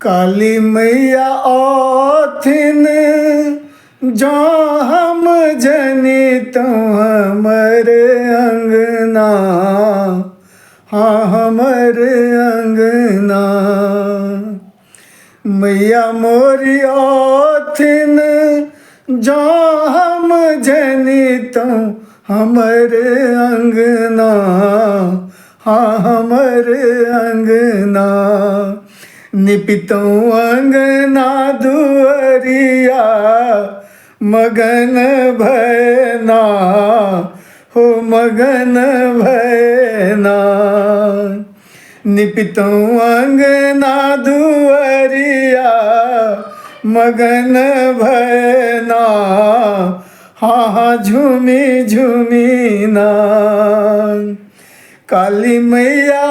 काली मैया आथिन जो हम जनी तो हमर अंगना, हाँ हमर अंगना। मैया मोरी आथिन जो हम जनी तो हमर अंगना, हाँ हमर अंगना। निपितो अंगना दुअरिया मगन भयना, हो मगन भयना। निपितो अंगना दुअरिया मगन भयना, हाँ हाँ झूमी झूमी ना। काली मैया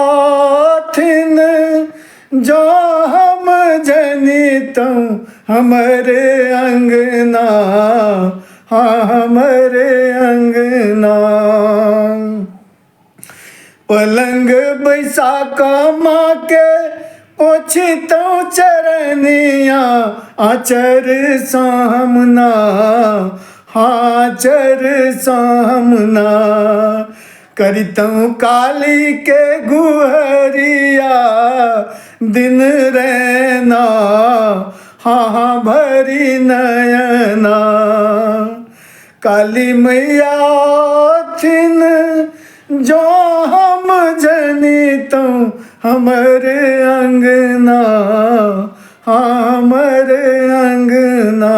थिन जो हम जनितो हमर अंगना, हाँ हमर अंगना। पलंग बैसाका माँ के पोछितो चरनिया, आचर सामना, हाँ आचर सामना। करितऊँ काली के गुहरिया दिन रहना, हाँ हाँ भरी नयना। काली मैया थिन जो हम जनितो हमर अंगना, हाँ हमर अंगना।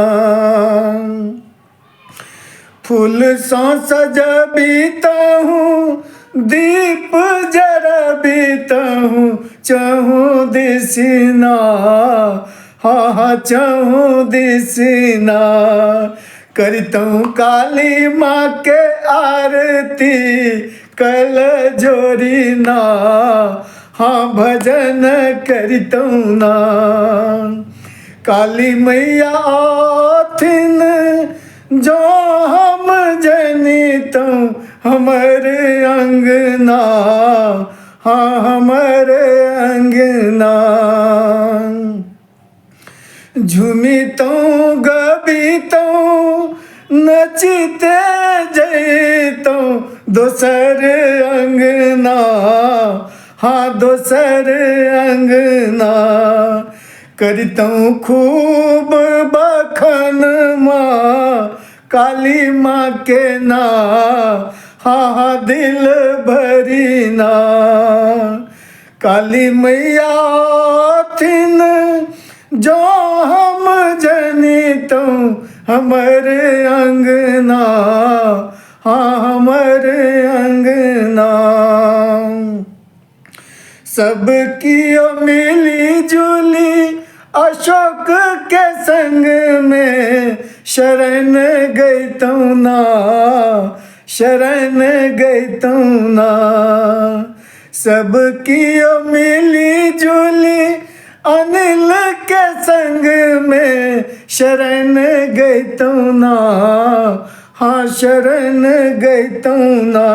फूल सा सजबीता हूँ, दीप जरबीता हूँ, चहु दिसिना, हाँ हाँ चहु दिसिना। करतूँ काली माँ के आरती कल जोरीना, हाँ भजन करतूँ ना। काली मैया थिन जो हम जनितो हमर अंगना, हाँ हमर अंगना। झूमितो गबीतो नचते जैतो दोसर अंगना, हाँ दोसर अंगना। करतूँ खूब बखन माँ काली माँ के ना, हाँ हाँ दिल भरी ना। काली मैया थिन जो हम जनितो हमर अंगना, हाँ हमर अंगना। सबकी मिली जुली अशोक के संग में शरण गईतो ना, शरण गईतो ना। सबकी मिली जुली अनिल के संग में शरण गईतो ना, हाँ शरण गईतो ना।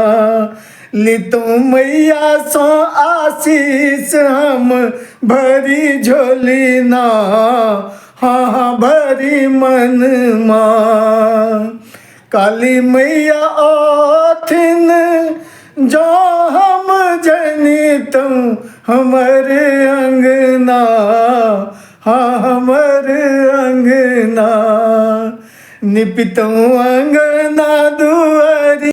लितो मैया सो आशीष हम भरी झोली ना, हाँ हाँ भरी मन माँ। काली मैया आथिन जो हम जनितो हमर अंगना, हाँ हमर अंगना। निपितो अंगना दुअरी